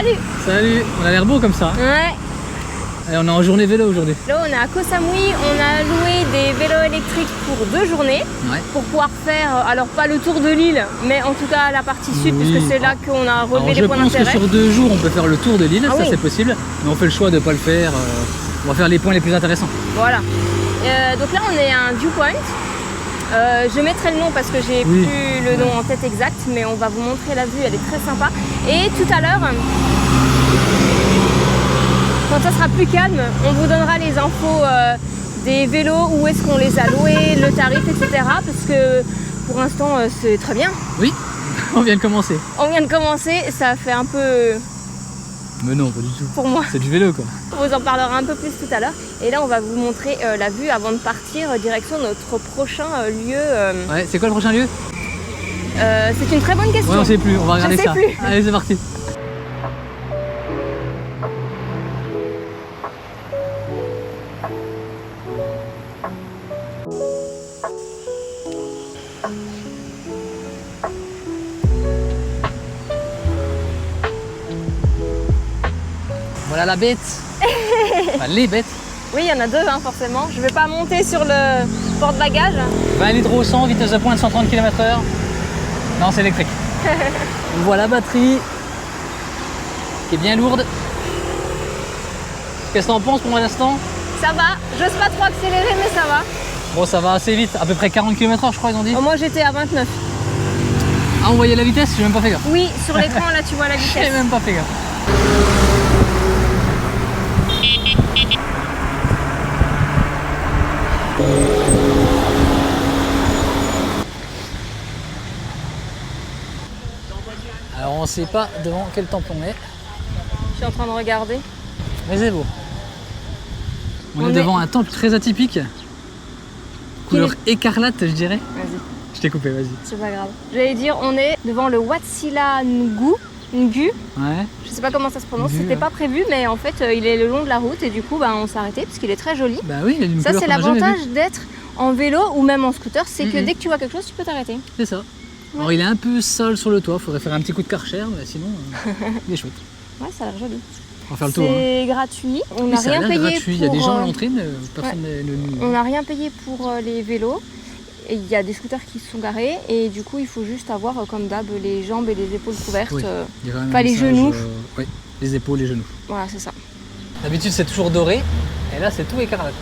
Salut. Salut, on a l'air beau comme ça. Ouais. Et on est en journée vélo aujourd'hui. Là, on est à Koh Samui, on a loué des vélos électriques pour 2 journées. Ouais. Pour pouvoir faire, alors pas le tour de l'île, mais en tout cas la partie sud, Oui. puisque c'est là qu'on a relevé les points Je pense que d'intérêt. sur 2 jours, on peut faire le tour de l'île, Ah ça oui. c'est possible. Mais on fait le choix de ne pas le faire. On va faire les points les plus intéressants. Voilà. Donc là, on est à un viewpoint. Je mettrai le nom parce que j'ai Oui. plus le nom en tête exact, mais on va vous montrer la vue, elle est très sympa. Et tout à l'heure, quand ça sera plus calme, on vous donnera les infos des vélos, où est-ce qu'on les a loués, le tarif, etc. Parce que pour l'instant, c'est très bien. Oui, on vient de commencer. On vient de commencer, ça fait un peu Mais non, pas du tout. pour moi. C'est du vélo quoi. On vous en parlera un peu plus tout à l'heure. Et là, on va vous montrer la vue avant de partir direction notre prochain lieu. Ouais, c'est quoi le prochain lieu? C'est une très bonne question. Ouais, on sait plus, on va regarder sais ça. plus. Allez, c'est parti. Voilà la bête. Enfin, les bêtes. Oui, il y en a 2, hein, forcément. Je vais pas monter sur le porte-bagages. 20 litres au 100, vitesse de pointe 130 km/h. Non, c'est électrique. On voit la batterie qui est bien lourde. Qu'est-ce que t'en penses pour l'instant? Ça va. J'ose pas trop accélérer, mais ça va. Bon, ça va assez vite, à peu près 40 km/h, je crois, ils ont dit. Moi, j'étais à 29. Ah, on voyait la vitesse, j'ai même pas fait gaffe. Oui, sur l'écran, là, tu vois la J'ai vitesse. même pas fait gaffe. Alors, on sait pas devant quel temple on est, Je suis en train de regarder. mais c'est beau. On On est est- devant un temple très atypique, couleur écarlate, je dirais. Vas-y, Je t'ai coupé, vas-y. c'est pas grave. J'allais dire, on est devant le Wat Sila Ngu. Ouais. Je sais pas comment ça se prononce, Ngu, c'était ouais. pas prévu, mais en fait, il est le long de la route et du coup, on s'est arrêté parce qu'il est très joli. Bah oui, il y a une Ça, couleur c'est qu'on a jamais l'avantage vue. d'être en vélo ou même en scooter, c'est que Mhm. dès que tu vois quelque chose, tu peux t'arrêter. C'est ça. Ouais. Alors il est un peu sale sur le toit, faudrait faire un petit coup de karcher, mais sinon il est chouette. Ouais, ça a l'air joli. On va faire le tour. Hein. C'est gratuit. On Oui, n'a ça a rien l'air payé gratuit. pour. Il y a des gens à l'entrée, mais personne On n'a rien payé pour les vélos. Et il y a des scooters qui sont garés et du coup il faut juste avoir comme d'hab les jambes et les épaules couvertes. Oui. Il y a quand même Pas un les message, genoux. Oui, les épaules, les genoux. Voilà, c'est ça. D'habitude c'est toujours doré, et là c'est tout écarlate.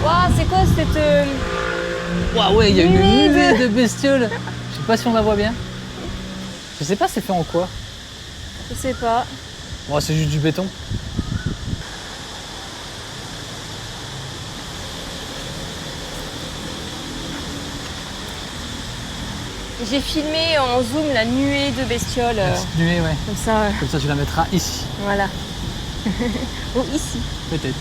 Waouh, c'est quoi cette. Waouh, ouais, il y a une Nuée nuée de bestioles. Je sais pas si on la voit bien. Je sais pas c'est fait en quoi. Je sais pas. Bon, c'est juste du béton. J'ai filmé en zoom la nuée de bestioles. La petite nuée, ouais. Comme ça, Comme ça tu la mettras ici, voilà. Ou ici. peut-être.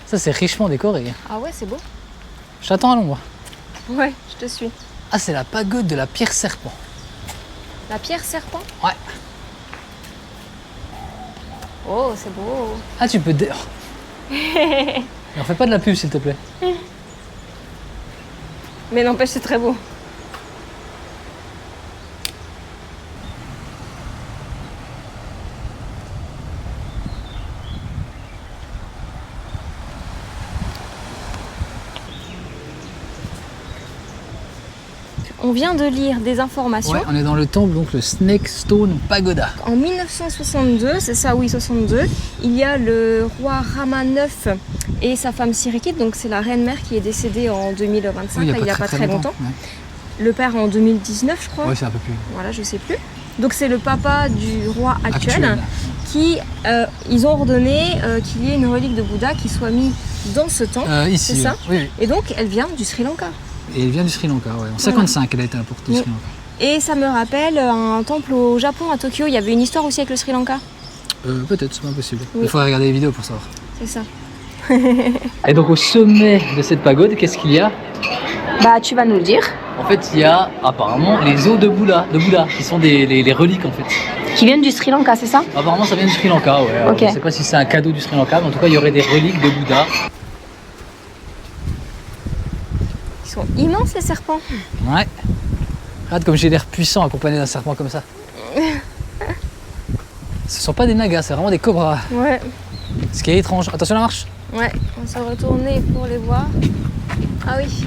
Ça c'est richement décoré. Ah ouais, c'est beau. Je t'attends à l'ombre. Ouais, je te suis. Ah, c'est la pagode de la pierre serpent. La pierre serpent. Ouais. Oh, c'est beau. Ah, tu peux... Mais on fait pas de la pub, s'il te plaît. Mais n'empêche, c'est très beau. On vient de lire des informations. Ouais, on est dans le temple, donc le Snake Stone Pagoda. En 1962, c'est ça, oui, 62, il y a le roi Rama IX et sa femme Sirikit, donc c'est la reine-mère qui est décédée en 2025, Oui, il n'y a pas très longtemps. Le père en 2019, je crois. Ouais, c'est un peu plus. Voilà, je sais plus. Donc c'est le papa du roi actuel. Qui, ils ont ordonné qu'il y ait une relique de Bouddha qui soit mise dans ce temple. Ici, c'est ça oui, oui. Et donc elle vient du Sri Lanka. Et elle vient du Sri Lanka, ouais. En 55, elle a été importée du Oui. Sri Lanka. Et ça me rappelle un temple au Japon, à Tokyo. Il y avait une histoire aussi avec le Sri Lanka. Peut-être, c'est pas impossible. Oui. Il faudrait regarder les vidéos pour savoir. C'est ça. Et donc au sommet de cette pagode, qu'est-ce qu'il y a? Bah tu vas nous le dire. En fait, il y a apparemment les os de Bouddha, qui sont les reliques en fait. Qui viennent du Sri Lanka, c'est ça? Apparemment, ça vient du Sri Lanka, ouais. Alors, Ok. je ne sais pas si c'est un cadeau du Sri Lanka, mais en tout cas, il y aurait des reliques de Bouddha. Ils sont immenses les serpents. Ouais. Regarde comme j'ai l'air puissant accompagné d'un serpent comme ça. Ce sont pas des nagas, c'est vraiment des cobras. Ouais. Ce qui est étrange. Attention la marche. Ouais, on s'est retourné pour les voir. Ah oui.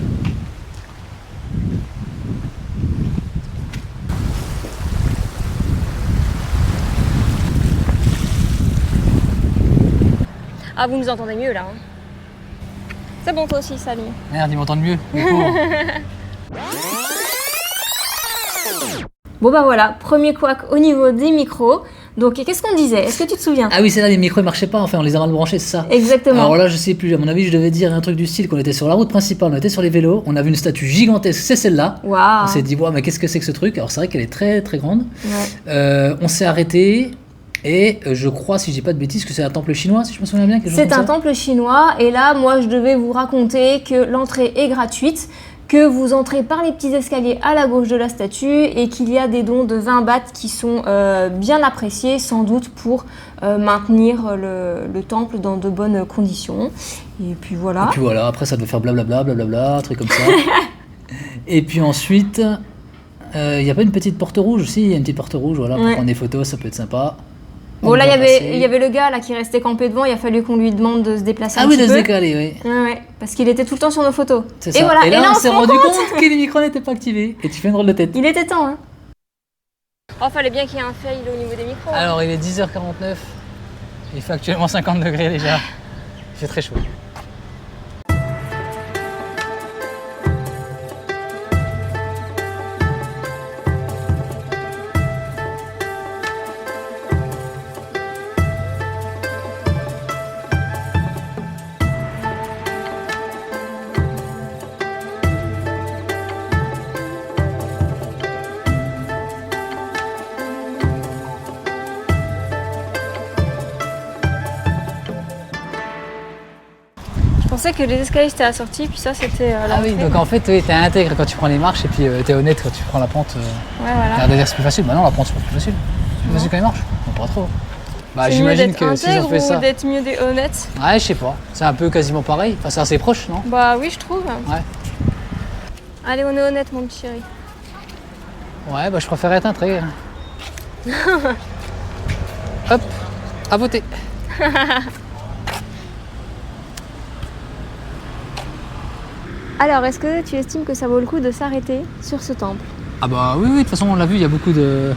Ah, vous nous entendez mieux là. Hein. C'est bon, toi aussi, salut. Merde, ils m'entendent mieux. les pauvres. Bon bah voilà, premier couac au niveau des micros. Donc qu'est-ce qu'on disait? Est-ce que tu te souviens? Ah oui, c'est là, les micros ne marchaient pas, enfin on les a mal branchés, c'est ça. Exactement. Alors là, je sais plus, à mon avis, je devais dire un truc du style qu'on était sur la route principale, on était sur les vélos, on a vu une statue gigantesque, c'est celle-là. Waouh. On s'est dit, wow, mais qu'est-ce que c'est que ce truc? Alors c'est vrai qu'elle est très très grande. Ouais. On s'est arrêté et je crois, si je dis pas de bêtises, que c'est un temple chinois, si je me souviens bien. C'est un temple chinois et là, moi, je devais vous raconter que l'entrée est gratuite, que vous entrez par les petits escaliers à la gauche de la statue et qu'il y a des dons de 20 bahts qui sont bien appréciés, sans doute pour maintenir le temple dans de bonnes conditions. Et puis voilà. Et puis voilà, après ça devait faire blablabla, blablabla, un truc comme ça. Et puis ensuite, il n'y a pas une petite porte rouge aussi? Il y a une petite porte rouge, voilà, pour Ouais. prendre des photos, ça peut être sympa. Bon, On là, va il passer. y avait le gars là qui restait campé devant, il a fallu qu'on lui demande de se déplacer Ah un oui, petit de se peu. décaler, oui. Ouais, ouais, parce qu'il était tout le temps sur nos photos. C'est Et ça. voilà, et là, on se s'est rend rendu compte que les micros n'étaient pas activés. Et tu fais une drôle de tête. Il était temps, hein. Oh, fallait bien qu'il y ait un fail au niveau des micros. Alors, il est 10h49. Il fait actuellement 50 degrés déjà. Il fait très chaud. Je pensais que les escaliers c'était la sortie, puis ça c'était Ah oui, donc en fait, tu es intègre quand tu prends les marches et puis tu es honnête quand tu prends la pente. Ouais, voilà. L'air de dire c'est plus facile. Bah non, la pente c'est plus facile. C'est plus facile quand les marches. Non, pas trop. Bah C'est mieux j'imagine d'être que s'ils ont intègre fait ou ça. d'être mieux des honnêtes? Ouais, je sais pas. C'est un peu quasiment pareil. Enfin, c'est assez proche, non? Bah oui, je trouve. Ouais. Allez, on est honnête, mon petit chéri. Ouais, bah je préfère être intègre. Hop, à voter. Alors, est-ce que tu estimes que ça vaut le coup de s'arrêter sur ce temple? Ah bah oui, de toute façon on l'a vu, il y a beaucoup de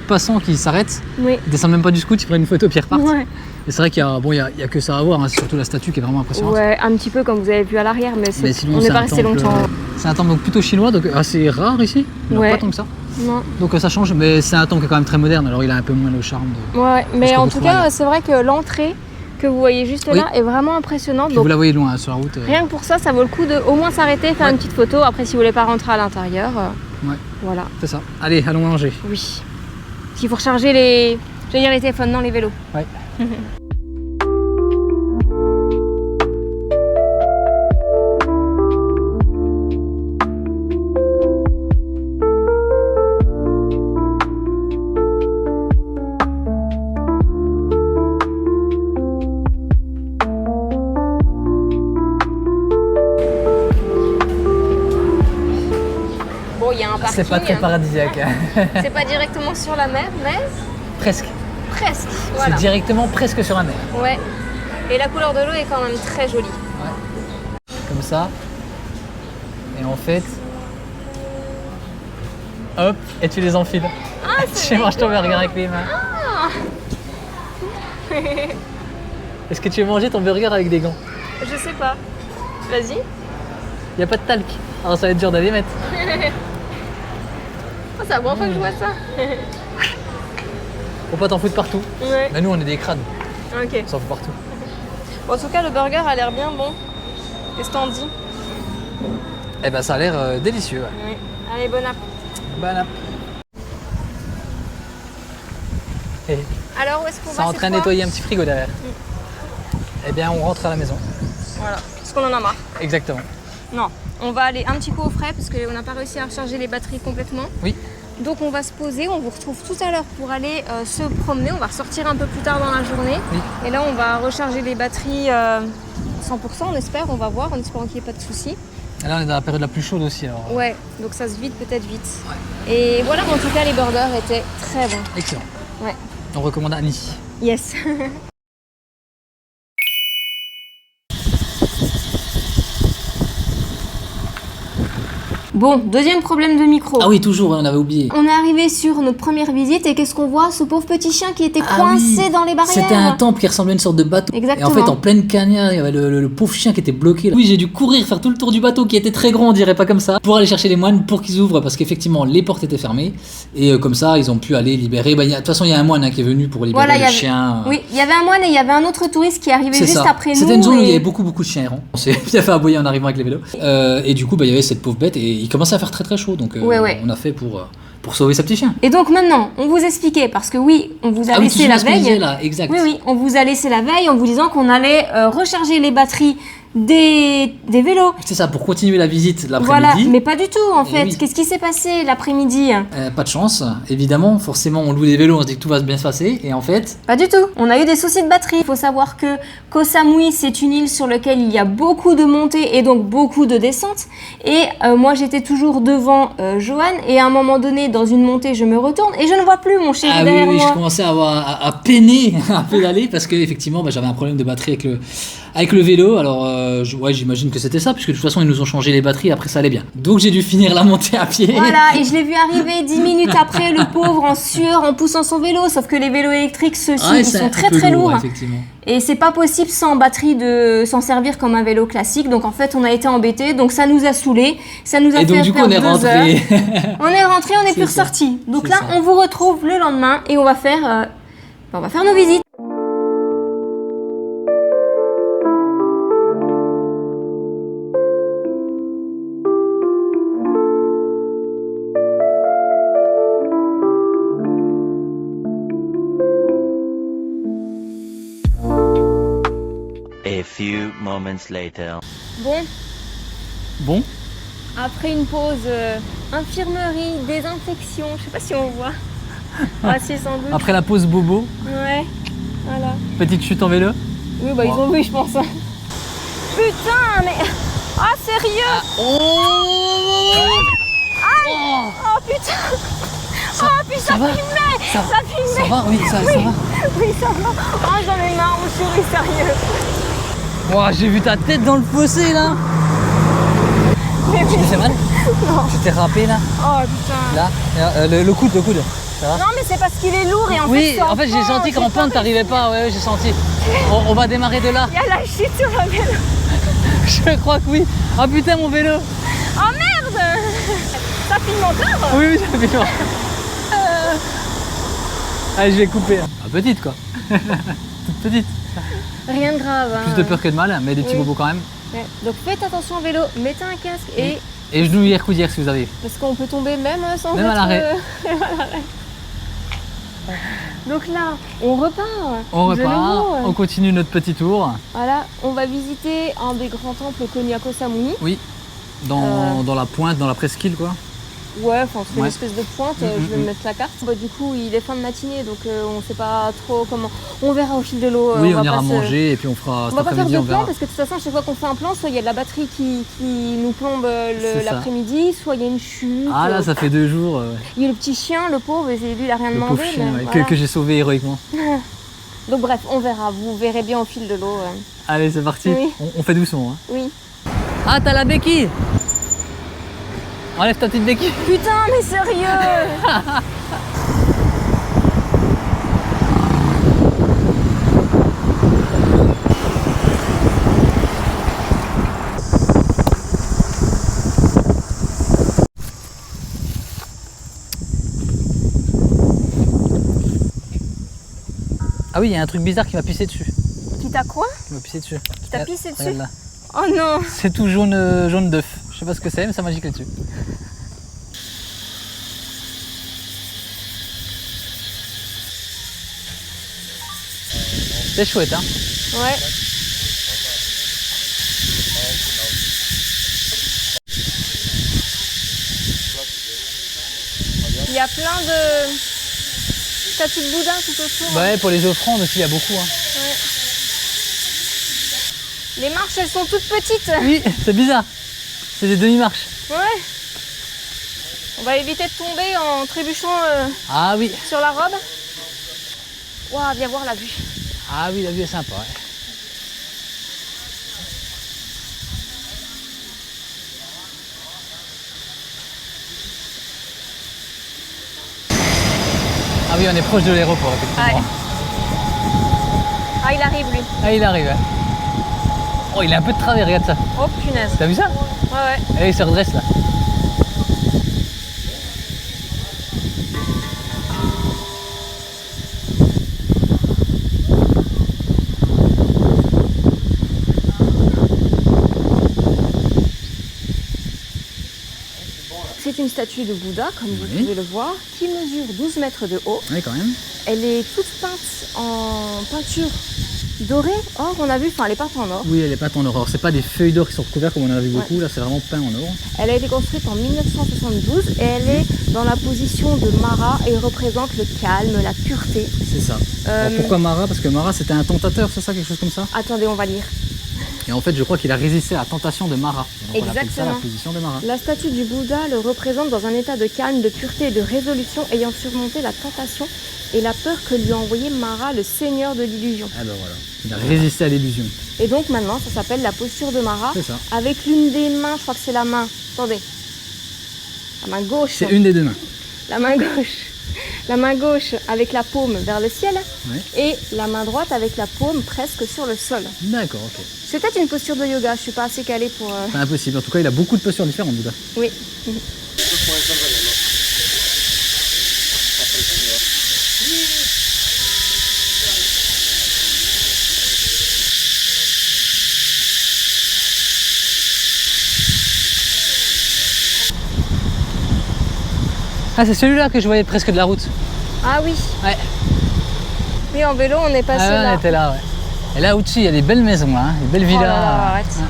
passants qui s'arrêtent. Oui. Ils descendent même pas du scoot, ils prennent une photo puis ils repartent. Ouais. Et c'est vrai qu'il y a, bon, il y a que ça à voir, hein, c'est surtout la statue qui est vraiment impressionnante. Ouais, un petit peu comme vous avez vu à l'arrière, mais, Mais sinon, on c'est n'est pas un resté temple, longtemps. c'est un temple donc plutôt chinois, donc assez rare ici. Il n'y en a Ouais. pas tant que ça. Non. Donc ça change, mais c'est un temple qui est quand même très moderne, alors il a un peu moins le charme de. Ouais, mais qu'on en vous tout trouve cas, ailleurs. c'est vrai que l'entrée que vous voyez juste Oui. là est vraiment impressionnante. Puis Donc, vous la voyez loin hein, sur la route. rien que pour ça, ça vaut le coup de au moins s'arrêter, faire Ouais. une petite photo. Après, si vous voulez pas rentrer à l'intérieur, Ouais. voilà. C'est ça. Allez, allons manger. Oui. Parce qu'il faut recharger les, j'allais dire les téléphones, non les vélos. Ouais. Bon, il y a un parking. C'est pas très paradisiaque. hein. C'est pas directement sur la mer, mais Presque. presque. Voilà. C'est directement presque sur la mer. Ouais. Et la couleur de l'eau est quand même très jolie. Comme ça. Et en fait. Hop, et tu les enfiles. Tu manges ton burger avec les mains. Est-ce que tu veux manger ton burger avec des gants? Je sais pas. Vas-y. Il n'y a pas de talc. Alors ça va être dur d'aller mettre. Oh, c'est la première fois que je vois ça. Faut pas t'en foutre partout. Ouais. Mais nous on est des crânes, Ok. on s'en fout partout. Bon, en tout cas, le burger a l'air bien bon. Qu'est-ce que t'en dis? Eh ben ça a l'air délicieux. Ouais. Oui. Allez, bon app. Bon app. Et Alors, où est-ce qu'on va ça est en cette train de fois nettoyer un petit frigo derrière. Eh bien on rentre à la maison. Voilà, parce qu'on en a marre. Exactement. Non, on va aller un petit peu au frais parce qu'on n'a pas réussi à recharger les batteries complètement. Oui. Donc on va se poser, on vous retrouve tout à l'heure pour aller se promener. On va ressortir un peu plus tard dans la journée. Oui. Et là on va recharger les batteries 100%, on espère, on va voir, en espérant qu'il n'y ait pas de soucis. Et là on est dans la période la plus chaude aussi alors. Ouais, donc ça se vide peut-être vite. Ouais. Et voilà, en tout cas les burgers étaient très bons. Excellent. Ouais. On recommande Annie. Yes. Bon, deuxième problème de micro. Ah oui, toujours, on avait oublié. On est arrivé sur notre première visite et qu'est-ce qu'on voit? Ce pauvre petit chien qui était coincé dans les barrières. C'était un temple qui ressemblait à une sorte de bateau. Exactement. Et en fait, en pleine cagnard, il y avait le pauvre chien qui était bloqué là. Oui, j'ai dû courir, faire tout le tour du bateau qui était très grand, on dirait pas comme ça, pour aller chercher les moines pour qu'ils ouvrent parce qu'effectivement les portes étaient fermées. Et comme ça, ils ont pu aller libérer. De toute façon, il y a un moine qui est venu pour libérer le chien. Oui, il y avait un moine et il y avait un autre touriste qui arrivait juste après nous. C'était une zone où il y avait beaucoup de chiens errants. On s'est bien fait aboyer en arrivant avec les vélos. Et du coup, il y avait cette pauvre bête et il commençait à faire très très chaud. Donc on a fait pour sauver sa petite chien. Et donc maintenant, on vous expliquait, parce que oui, on vous a laissé la veille. Là, exact. Oui, on vous a laissé la veille en vous disant qu'on allait recharger les batteries des vélos. C'est ça, pour continuer la visite l'après-midi. Voilà, mais pas du tout en fait. Oui. Qu'est-ce qui s'est passé l'après-midi? Pas de chance, évidemment. Forcément, on loue des vélos, on se dit que tout va bien se passer. Et en fait... Pas du tout. On a eu des soucis de batterie. Il faut savoir que Koh Samui, c'est une île sur laquelle il y a beaucoup de montées et donc beaucoup de descentes. Et moi, j'étais toujours devant Johan. Et à un moment donné, dans une montée, je me retourne et je ne vois plus mon chéri derrière moi. Je commençais à peiner à pédaler parce que effectivement, j'avais un problème de batterie avec le vélo. Alors, j'imagine que c'était ça, puisque de toute façon, ils nous ont changé les batteries, après ça allait bien. Donc, j'ai dû finir la montée à pied. Voilà, et je l'ai vu arriver 10 minutes après, le pauvre, en sueur, en poussant son vélo. Sauf que les vélos électriques, ceux-ci, ils sont très très lourds. Effectivement. Et c'est pas possible sans batterie de s'en servir comme un vélo classique. Donc, en fait, on a été embêtés. Donc, ça nous a saoulés. Ça nous a fait perdre 2 heures. On est rentré, on n'est plus ressorti. Donc là, on vous retrouve le lendemain et on va faire nos visites. A few moments later. Bon. Après une pause infirmerie, désinfection, je sais pas si on voit. Ah si, sans doute. Après la pause bobo. Ouais, voilà. Petite chute en vélo. Oui, ils ont vu, je pense. Putain, mais... Ah, sérieux? Oh putain. Puis ça filmait. Ça filmait. Ça va, oui, ça va. Oui, ça va. Oh, j'en ai marre, mon chéri, sérieux. Wow, j'ai vu ta tête dans le fossé là. Mais tu te fais mal? Non. Tu t'es râpé là? Oh putain. Là, le coude. Ça va? Non, mais c'est parce qu'il est lourd et en fait j'ai senti qu'en pente t'arrivais pas, ouais, j'ai senti. On va démarrer de là. Il y a la chute sur le vélo. Je crois que oui. Ah putain, mon vélo. Oh merde. Ça filme encore? Oui, ça filme. Allez, je vais couper. Ah, petite quoi. Toute petite. Rien de grave. Plus de peur que de mal, mais des petits bobos quand même. Ouais. Donc faites attention au vélo, mettez un casque et genouillère, coudière si vous avez. Parce qu'on peut tomber même sans même à l'arrêt. Donc là, on repart. On continue notre petit tour. Voilà, on va visiter un des grands temples connus à Koh Samui. Oui, dans la pointe, dans la presqu'île quoi. Ouais, enfin c'est une espèce de pointe, je vais me mettre la carte. Du coup, il est fin de matinée, donc on sait pas trop comment. On verra au fil de l'eau. Oui, on ira manger et puis on fera cet après-midi, on verra. Parce que de toute façon, chaque fois qu'on fait un plan, soit il y a de la batterie qui nous plombe l'après-midi, soit il y a une chute. Ah là, ça fait 2 jours. Il y a le petit chien, le pauvre, et lui, il a rien demandé. Pauvre chien, que j'ai sauvé héroïquement. Donc bref, on verra, vous verrez bien au fil de l'eau. Allez, c'est parti. Oui. On fait doucement. Hein. Oui. Ah, t'as la béquille. Enlève ta petite béquille. Putain, mais sérieux. Ah oui, il y a un truc bizarre qui m'a pissé dessus. Qui t'a quoi? Qui m'a pissé dessus. Qui t'a pissé dessus? Regarde là. Oh non. C'est tout jaune d'œuf. Je sais pas ce que c'est, mais ça m'a giclé dessus. C'est chouette, hein? Ouais. Il y a plein de statues de Bouddha tout autour. Ouais, pour les offrandes aussi, il y a beaucoup. Hein. Ouais. Les marches, elles sont toutes petites. Oui, c'est bizarre. C'est des demi-marches. Ouais. On va éviter de tomber en trébuchant Ah oui. sur la robe. Waouh, viens voir la vue. Ah oui, la vue est sympa. Ouais. Ah oui, on est proche de l'aéroport, effectivement. Ouais. Ah, il arrive lui. Ah, il arrive. Ouais. Oh, il est un peu de travers, regarde ça. Oh punaise. T'as vu ça? Ouais, ouais. Et il se redresse là. C'est une statue de Bouddha, comme vous Oui. pouvez le voir, qui mesure 12 mètres de haut. Oui, quand même. Elle est toute peinte en peinture dorée, or on a vu, enfin elle est peinte en or. Oui, elle est peinte en or. Alors, c'est pas des feuilles d'or qui sont recouvertes comme on en a vu beaucoup. Là, c'est vraiment peint en or. Elle a été construite en 1972 et elle est dans la position de Mara et représente le calme, la pureté. C'est ça. Alors, pourquoi Mara? Parce que Mara, c'était un tentateur, c'est ça, quelque chose comme ça? Attendez, on va lire. Et en fait, je crois qu'il a résisté à la tentation de Mara. Donc, on appelle ça la Exactement. position de Mara. La statue du Bouddha le représente dans un état de calme, de pureté et de résolution ayant surmonté la tentation et la peur que lui a envoyé Mara, le seigneur de l'illusion. Ah ben voilà. Il a résisté à l'illusion. Et donc maintenant, ça s'appelle la posture de Mara, C'est ça. avec l'une des mains, je crois que c'est la main, attendez, la main gauche, C'est une des deux mains. la main gauche, la main gauche avec la paume vers le ciel Ouais. et la main droite avec la paume presque sur le sol. D'accord, ok. C'est peut-être une posture de yoga, je suis pas assez calée pour... Pas impossible. En tout cas, il a beaucoup de postures différentes, Bouddha. Oui. Ah, c'est celui-là que je voyais presque de la route. Ah oui, Ouais. oui en vélo on est passé Ah ouais, là. on était là, ouais. Et là au-dessus, il y a des belles maisons, là, hein, des belles Oh villas. là là, arrête. Ouais.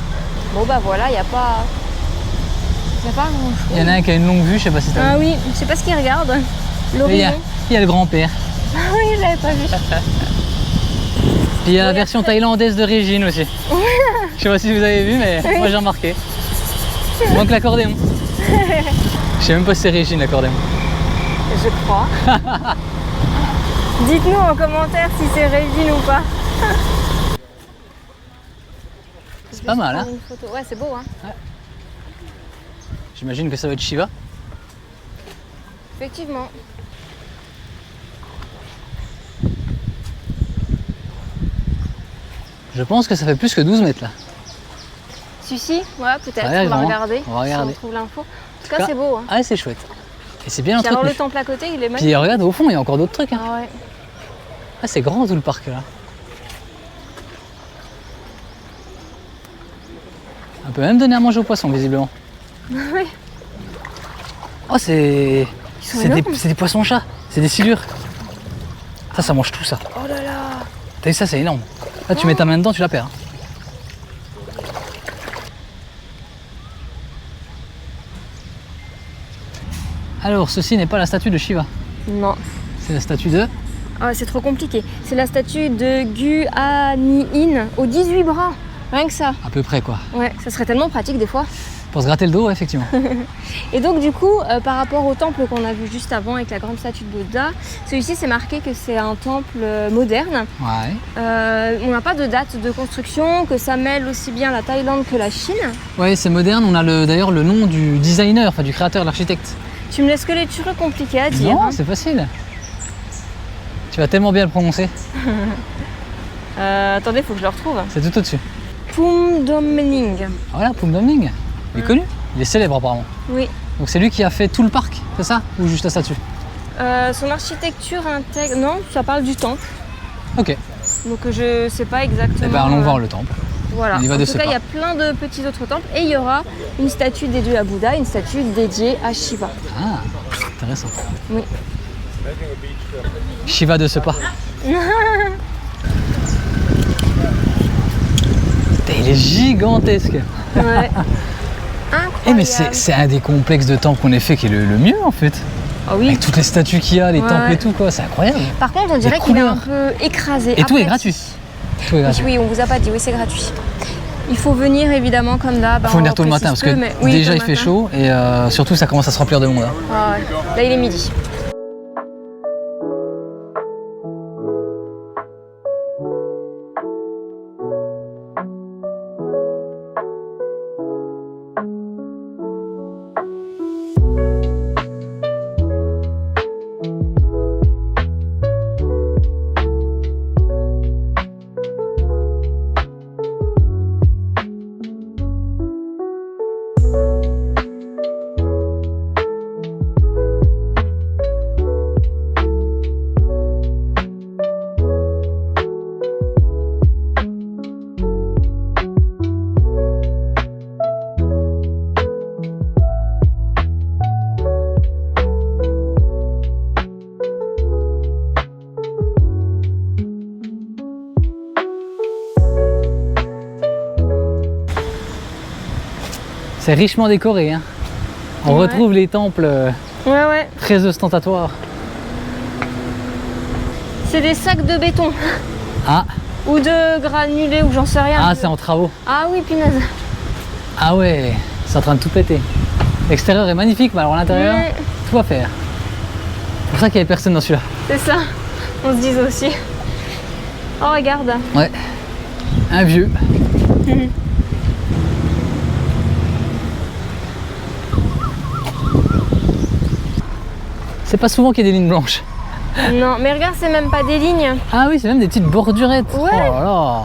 Bon bah voilà, il n'y a pas... Y a pas grand chose. Il y en a un qui a une longue vue, je sais pas si t'as Ah vu. oui, je sais pas ce qu'il regarde. Et L'horizon. il y a le grand-père. Ah oui, je l'avais pas vu. Puis il y a la version thaïlandaise de Régine aussi. Je sais pas si vous avez vu, mais moi j'ai remarqué. Il manque l'accordéon. Je sais même pas si c'est Régine l'accordéon. Je crois. Dites-nous en commentaire si c'est Régine ou pas. C'est pas mal, hein. Une photo. Ouais, c'est beau, hein. J'imagine que ça va être Shiva. Effectivement. Je pense que ça fait plus que 12 mètres là. Celui-ci, ouais, peut-être. Ça a l'air On va grand. regarder. On va regarder. Si on trouve l'info. En tout cas, c'est beau, hein. Ah, c'est chouette. Et c'est bien Puis alors entretenu. le temple à côté, il est magnifique. Puis regarde, au fond, il y a encore d'autres trucs. Hein. Ah ouais. Ah, c'est grand tout le parc là. On peut même donner à manger aux poissons, visiblement. Ouais. Oh, c'est. sont C'est des, énormes. c'est des poissons-chats, c'est des silures. Ça mange tout ça. Oh là là. T'as vu ça, c'est énorme. Là, tu mets ta main dedans, tu la perds. Hein. Alors, ceci n'est pas la statue de Shiva, Non. c'est la statue de. Ah, c'est trop compliqué. C'est la statue de Guanyin aux 18 bras. Rien que ça. À peu près, quoi. Ouais, ça serait tellement pratique des fois. Pour se gratter le dos, ouais, effectivement. Et donc du coup, par rapport au temple qu'on a vu juste avant avec la grande statue de Bouddha, celui-ci c'est marqué que c'est un temple moderne. Ouais. On n'a pas de date de construction, que ça mêle aussi bien la Thaïlande que la Chine. Ouais, c'est moderne. On a d'ailleurs le nom du designer, enfin du créateur, de l'architecte. Tu me laisses que les trucs compliqués à dire. Non, hein. c'est facile. Tu vas tellement bien le prononcer. Attendez, faut que je le retrouve. C'est tout au-dessus. Phum Dom Ning. Voilà, Phum Dom Ning. Il est connu. Il est célèbre apparemment. Oui. Donc c'est lui qui a fait tout le parc, c'est ça? Ou juste la statue? Son architecture intègre... Non, ça parle du temple. Ok. Donc je sais pas exactement. Eh ben allons voir le temple. Voilà. On y va En de tout ce cas, il pas. y a plein de petits autres temples et il y aura une statue dédiée à Bouddha, une statue dédiée à Shiva. Ah, intéressant. Oui. Shiva de ce pas. Il est gigantesque. Ouais. Incroyable. Eh mais c'est un des complexes de temples qu'on ait fait qui est le mieux en fait. Ah oui. Avec toutes les statues qu'il y a, les Ouais, temples ouais. et tout, quoi. C'est incroyable. Par contre, on dirait qu'il est un peu écrasé. Et tout est Après, gratuit. Tout est gratuit. Oui, on vous a pas dit, oui, c'est gratuit. Il faut venir évidemment comme d'hab. Il faut venir tôt le matin parce que déjà il fait chaud et surtout ça commence à se remplir de monde. Hein. Ah ouais. Là, il est midi. C'est richement décoré. Hein. On retrouve les temples Ouais. très ostentatoires. C'est des sacs de béton. Ah, Ou de granulés, ou j'en sais rien. ah c'est en travaux. Ah oui, punaise. Ah ouais, c'est en train de tout péter. L'extérieur est magnifique, mais alors l'intérieur, Ouais. tout à faire. C'est pour ça qu'il n'y avait personne dans celui-là. C'est ça, on se disait aussi. Oh, regarde. Ouais, un vieux. C'est pas souvent qu'il y a des lignes blanches. Non, mais regarde, c'est même pas des lignes. Ah oui, c'est même des petites bordurettes. Ouais. Oh là là.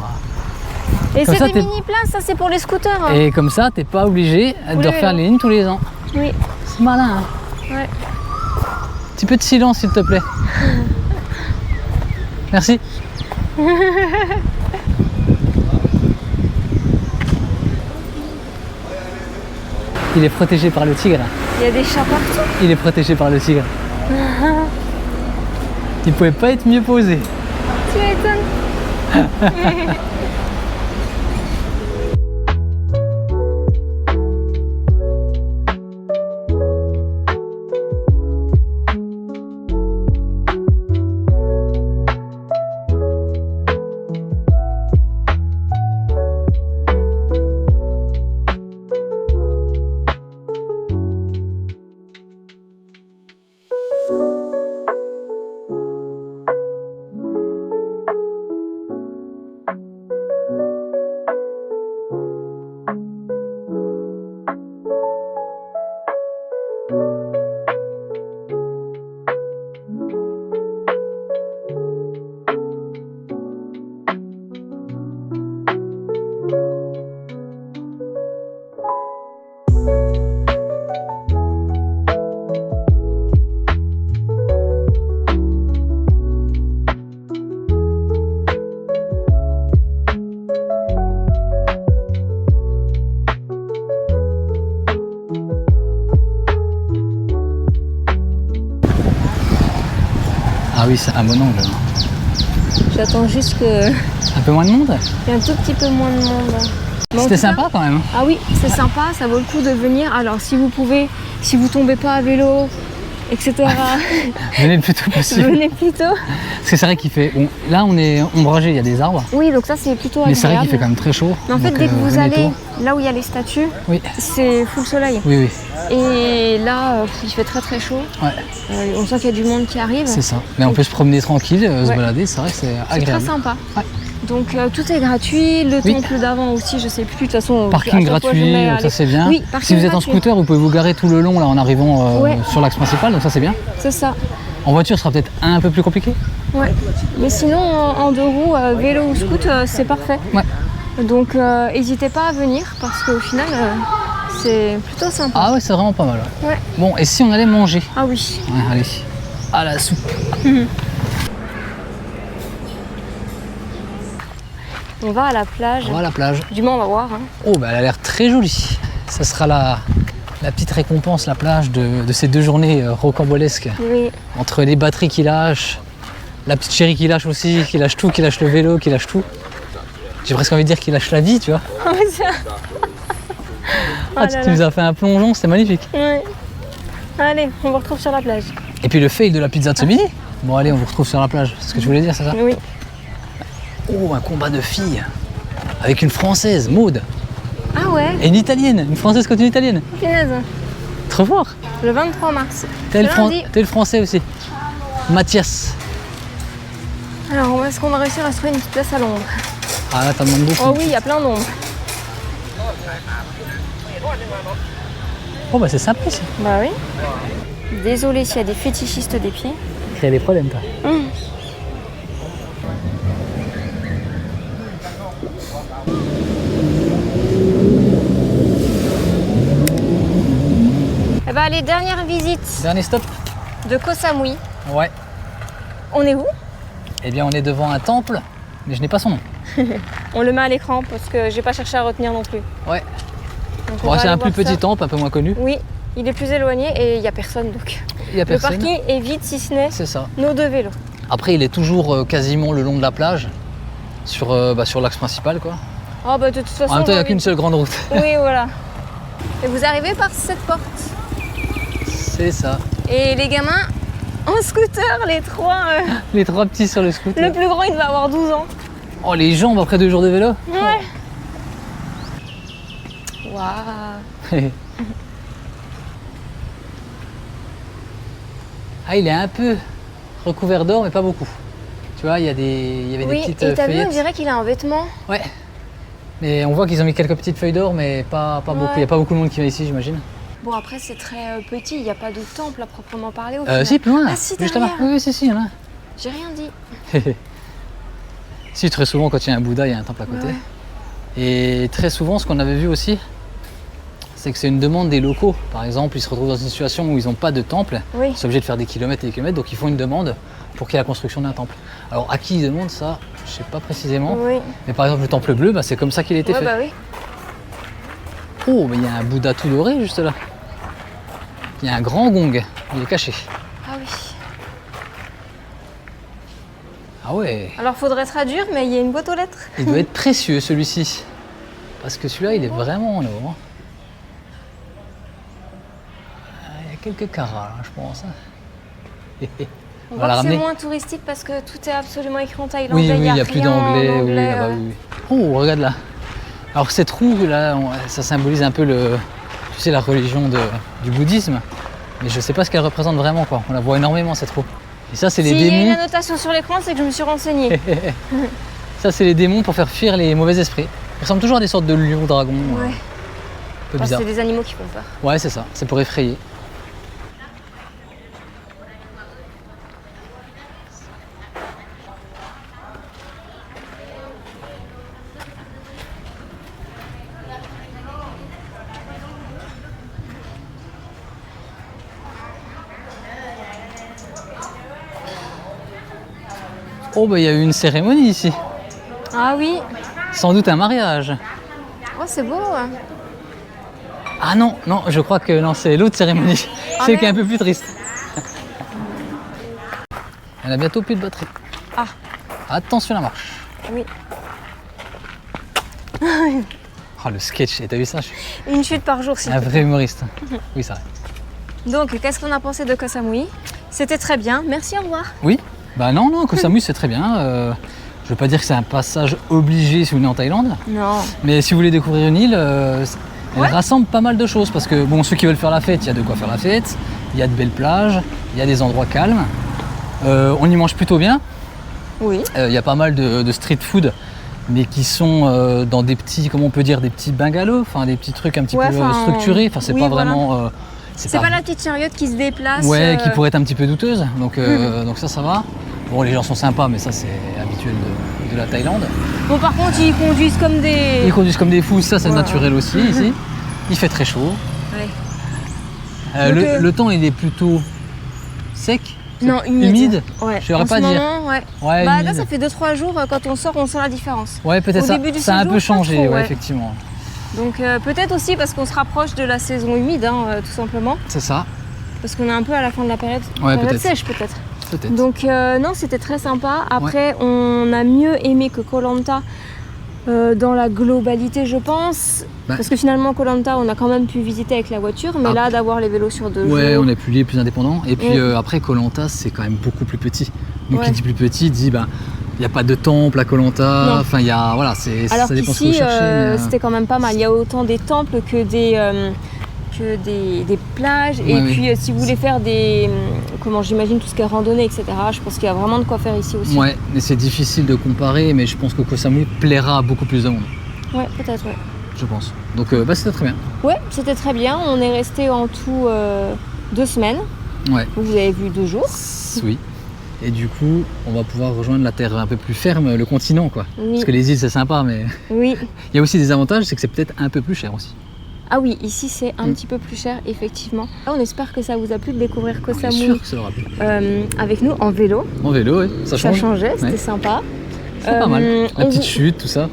Et Comme c'est ça, des t'es- mini-places, ça c'est pour les scooters. Et comme ça, t'es pas obligé de les refaire vélos. les lignes tous les ans. Oui, C'est malin. Hein. ouais. Petit peu de silence, s'il te plaît. Merci. Il est protégé par le tigre. Il y a des chats partout. Il est protégé par le tigre. Il pouvait pas être mieux posé. Tu m'étonnes. Ah oui, c'est un bon angle. J'attends juste que. Un peu moins de monde. Il y a un tout petit peu moins de monde. Mais en C'était tout cas- sympa quand même. Ah oui, c'est sympa, ça vaut le coup de venir. Alors si vous pouvez, si vous tombez pas à vélo, etc., Venez le plus tôt possible. venez plus tôt. Parce que c'est vrai qu'il fait. Bon, là, on est ombragé, il y a des arbres. Oui, donc ça c'est plutôt Mais c'est vrai agréable. qu'il fait quand même très chaud. Mais en fait, donc, dès que vous venez allez tôt. là où il y a les statues, Oui, c'est full soleil. oui, oui. Et là, il fait très très chaud. Ouais, On sent qu'il y a du monde qui arrive. c'est ça. Mais on peut se promener tranquille, se Ouais. balader, c'est vrai que c'est C'est très agréable. sympa. Ouais. Donc tout est gratuit. Le Oui. temple d'avant aussi, je sais plus. De toute façon, Parking à chaque fois, je gratuit, mets, donc ça allez. c'est bien. Oui, parking Si vous êtes en gratuit. scooter, vous pouvez vous garer tout le long là en arrivant Ouais. sur l'axe principal, donc ça c'est bien. C'est ça. En voiture, ce sera peut-être un peu plus compliqué. Ouais. Mais sinon, en deux roues, vélo ou scoot, c'est parfait. Ouais. Donc n'hésitez pas à venir parce qu'au final, c'est plutôt sympa. Ah ouais, c'est vraiment pas mal. Ouais. Bon, et si on allait manger? Ah oui. Ouais, allez. À la soupe. On va à la plage. On va à la plage. Du moins, on va voir. Hein. Oh, bah elle a l'air très jolie. Ça sera la petite récompense, la plage de ces 2 journées rocambolesques. Oui. Entre les batteries qui lâchent, la petite chérie qui lâche aussi, qui lâche tout, qui lâche le vélo, qui lâche tout. J'ai presque envie de dire qu'il lâche la vie, tu vois. Oh Tu nous as fait un plongeon, c'était magnifique. Ouais. Allez, on vous retrouve sur la plage. Et puis le fail de la pizza de ce midi. Bon allez, on vous retrouve sur la plage. C'est ce que tu voulais dire, c'est ça? Oui. Oh, un combat de filles. Avec une française, Maud. Ah ouais. Et une italienne, une française contre une italienne. Punaise. Trop fort. Le 23 mars. T'es Lundi. le français aussi. Mathias. Alors, est-ce qu'on va réussir à se trouver une petite place à l'ombre? Ah là, t'en demandes beaucoup. Oh oui, il y a plein d'ombres. Oh bah c'est sympa ça. Bah oui. Désolée s'il y a des fétichistes des pieds. Créer des problèmes toi. Eh bah allez, dernière visite Dernier stop. de Koh Samui. Ouais. On est où? Eh bien on est devant un temple, mais je n'ai pas son nom. On le met à l'écran parce que j'ai pas cherché à retenir non plus. Ouais. Donc, on Bon, va c'est aller un plus voir petit ça. temple, un peu moins connu. Oui, il est plus éloigné et il n'y a personne donc. Il y a personne. Le parking est vide si ce n'est C'est ça. nos deux vélos. Après il est toujours quasiment le long de la plage, sur l'axe principal quoi. Oh bah de toute façon. En même temps il n'y a on va qu'une seule grande route. Oui, voilà. Et vous arrivez par cette porte. C'est ça. Et les gamins en scooter, les trois. Les trois petits sur le scooter. Le plus grand, il va avoir 12 ans. Oh les jambes après 2 jours de vélo. Ouais. Waouh. Ah il est un peu recouvert d'or mais pas beaucoup. Tu vois, il y avait des Oui, petites et t'as vu, on feuillettes. dirait qu'il a un vêtement. Ouais. Mais on voit qu'ils ont mis quelques petites feuilles d'or mais pas beaucoup. Il n'y a pas beaucoup de monde qui va ici j'imagine. Bon, après, c'est très petit, il n'y a pas de temple à proprement parler au final. Si, plus loin. Ah, si, juste derrière. là-bas. Oui, si, il y en a. J'ai rien dit. Si, très souvent, quand il y a un Bouddha, il y a un temple à côté. Ouais. Et très souvent, ce qu'on avait vu aussi, c'est que c'est une demande des locaux. Par exemple, ils se retrouvent dans une situation où ils n'ont pas de temple. Oui. Ils sont obligés de faire des kilomètres et des kilomètres, donc ils font une demande pour qu'il y ait la construction d'un temple. Alors, à qui ils demandent ça, je ne sais pas précisément. Oui. Mais par exemple, le temple bleu, bah, c'est comme ça qu'il a été Ouais, fait. bah oui. Oh, mais il y a un Bouddha tout doré juste là. Il y a un grand gong, il est caché. Ah oui. Ah ouais, Alors, faudrait traduire, mais il y a une boîte aux lettres. il doit être précieux celui-ci. Parce que celui-là, il est vraiment en or. Il y a quelques carats, là, je pense. On va voit la que c'est ramener. moins touristique parce que tout est absolument écrit en thaïlandais. Oui, oui, il n'y a rien plus en d'anglais. Oui, anglais, là-bas, oui, oui. Oh, regarde là. Alors cette roue là, ça symbolise un peu tu sais, la religion du bouddhisme. Mais je sais pas ce qu'elle représente vraiment quoi. On la voit énormément cette roue. Et ça c'est les S'il y a démons. une annotation sur l'écran, c'est que je me suis renseignée. Ça c'est les démons pour faire fuir les mauvais esprits. Ils ressemblent toujours à des sortes de lions, dragons. Ouais. Un peu Enfin, bizarre. c'est des animaux qui font peur. Ouais, c'est ça. C'est pour effrayer. Oh bah il y a eu une cérémonie ici. Ah oui. Sans doute un mariage. Oh, c'est beau. Hein. Ah non, non, je crois que non, c'est l'autre cérémonie. Ah, Celle qui est un merde. peu plus triste. Elle a bientôt plus de batterie. Ah. Attention la marche. Oui. Ah le sketch, et t'as vu ça? Je suis Une chute par jour, s'il un te vrai humoriste. Oui, ça va. plaît. Donc, qu'est-ce qu'on a pensé de Koh Samui? C'était très bien. Merci, au revoir. Oui, bah non, Koh Samui c'est très bien. Je veux pas dire que c'est un passage obligé si vous venez en Thaïlande, Non. mais si vous voulez découvrir une île, elle Ouais. rassemble pas mal de choses parce que bon, ceux qui veulent faire la fête, il y a de quoi faire la fête, il y a de belles plages, il y a des endroits calmes, on y mange plutôt bien, Oui. il y a pas mal de street food, mais qui sont dans des petits, comment on peut dire, des petits bungalows, enfin des petits trucs un petit Ouais, peu enfin, structurés, enfin c'est oui, pas voilà. vraiment... C'est pas la petite chariote qui se déplace. Ouais, qui pourrait être un petit peu douteuse, donc ça va. Bon, les gens sont sympas, mais ça c'est habituel de la Thaïlande. Bon, par contre, ils conduisent comme des. Ils conduisent comme des fous, ça c'est Ouais. naturel aussi ici. Il fait très chaud. Ouais. Donc, Le temps il est plutôt sec. Non, humide. Ouais. Je saurais En pas ce dire. moment, ouais. Ouais, Bah, là, humide. ça fait 2-3 jours, quand on sort, on sent la différence. Ouais, peut-être Au ça. début du Ça a un séjour, peu pas changé, trop, ouais, ouais. effectivement. Donc, peut-être aussi parce qu'on se rapproche de la saison humide, hein, tout simplement. C'est ça, Parce qu'on est un peu à la fin de la période, Ouais, période peut-être. sèche, peut-être. peut-être. Donc, non, c'était très sympa. Après, on a mieux aimé que Koh Lanta Dans la globalité, je pense. Bah. Parce que finalement, Koh Lanta, on a quand même pu visiter avec la voiture, mais Ah. là, d'avoir les vélos sur 2 Ouais, jours. on est plus libre, plus indépendant. Et puis Ouais. après, Koh Lanta, c'est quand même beaucoup plus petit. Donc Ouais. qui dit plus petit dit il n'y a pas de temple à Koh Lanta. Non. Enfin, il y a voilà, Alors ça dépend ce que vous qu'ici, cherchez. mais, c'était quand même pas mal. Il y a autant des temples que des plages. Et Ouais, oui. puis, si vous voulez faire comment j'imagine, tout ce qui est randonnée, etc., je pense qu'il y a vraiment de quoi faire ici aussi. Ouais, mais c'est difficile de comparer, mais je pense que Koh Samui plaira à beaucoup plus de monde, Ouais, peut-être, ouais. je pense. Donc c'était très bien. Ouais, c'était très bien. On est resté en tout 2 semaines. Ouais, Vous avez vu 2 jours. oui. Et du coup, on va pouvoir rejoindre la terre un peu plus ferme, le continent, quoi. Oui. Parce que les îles, c'est sympa, mais Oui. il y a aussi des avantages, c'est que c'est peut-être un peu plus cher aussi. Ah oui, ici c'est un petit peu plus cher, effectivement. On espère que ça vous a plu de découvrir Koh Bien Samui sûr que ça aura plu. avec nous en vélo. En vélo, oui, ça Ça change. changeait, c'était Ouais. sympa. C'est pas mal. La on petite vous- chute, tout ça.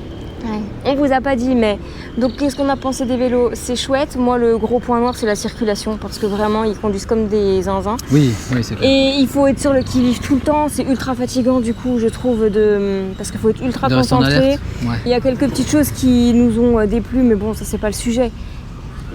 Ouais. On vous a pas dit, mais donc qu'est-ce qu'on a pensé des vélos? C'est chouette. Moi, le gros point noir, c'est la circulation, parce que vraiment, ils conduisent comme des zinzins. Oui, oui, c'est clair. Et il faut être sur le qui-vive tout le temps. C'est ultra fatigant, du coup, je trouve, parce qu'il faut être ultra De rester en concentré. alerte. Ouais. Il y a quelques petites choses qui nous ont déplu, mais bon, ça, c'est pas le sujet.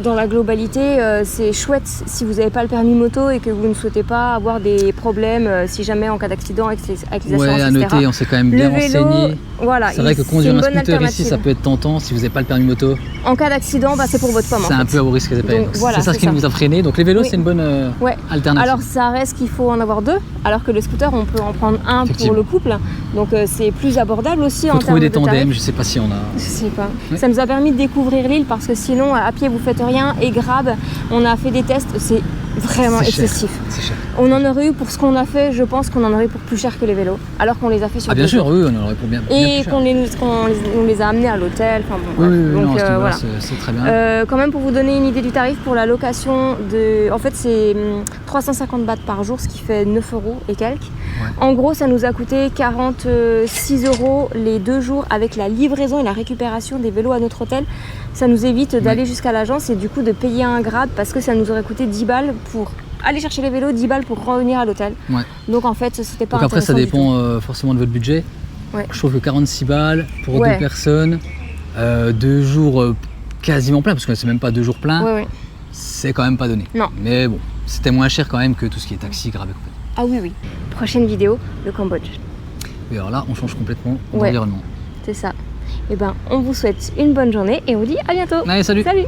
Dans la globalité, c'est chouette si vous n'avez pas le permis moto et que vous ne souhaitez pas avoir des problèmes si jamais en cas d'accident avec les assurances, Ouais, à etc. noter, on s'est quand même bien Le vélo, renseigné. voilà, C'est vrai que c'est conduire une un bonne scooter ici, alternative. ça peut être tentant si vous n'avez pas le permis moto. En cas d'accident, bah, c'est pour votre pomme. C'est en un fait. peu à vos risques et périls. Donc, Donc, voilà, c'est ça c'est ce qui ça. nous a freiné. Donc les vélos, Oui. c'est une bonne Ouais. alternative. Alors ça reste qu'il faut en avoir 2, alors que le scooter, on peut en prendre un pour Effectivement. le couple. Donc c'est plus abordable aussi Il en faut termes trouver des de tarifs. tandems, je sais pas si on a. Je sais pas. Oui. Ça nous a permis de découvrir l'île parce que sinon, à pied, vous faites rien. Et Grab, on a fait des tests, c'est vraiment C'est cher. excessif. C'est cher. On en aurait eu pour ce qu'on a fait, je pense qu'on en aurait eu pour plus cher que les vélos, alors qu'on les a fait sur Ah bien 2 sûr, jours. oui, on aurait pour bien. bien Et plus cher. qu'on les a amenés à l'hôtel. Enfin bon, Oui, bref. oui, oui, Donc non, à ce niveau-là, voilà. c'est très bien. Quand même pour vous donner une idée du tarif pour la location en fait c'est 350 bahts par jour, ce qui fait 9 euros et quelques. Ouais. En gros ça nous a coûté 46 euros les 2 jours avec la livraison et la récupération des vélos à notre hôtel. Ça nous évite d'aller jusqu'à l'agence et du coup de payer un Grab parce que ça nous aurait coûté 10 balles pour aller chercher les vélos, 10 balles pour revenir à l'hôtel. Ouais. Donc en fait c'était pas Donc après, ça intéressant du tout. dépend forcément de votre budget. Ouais. Je trouve que 46 balles pour Ouais. 2 personnes, 2 jours quasiment pleins, parce que c'est même pas 2 jours pleins, Ouais, ouais. c'est quand même pas donné. Non. Mais bon, c'était moins cher quand même que tout ce qui est taxi, Grab et compagnie. Ah oui oui. Prochaine vidéo, le Cambodge. Et alors là, on change complètement Ouais. d'environnement. C'est ça. Et ben on vous souhaite une bonne journée et on vous dit à bientôt. Allez, salut! Salut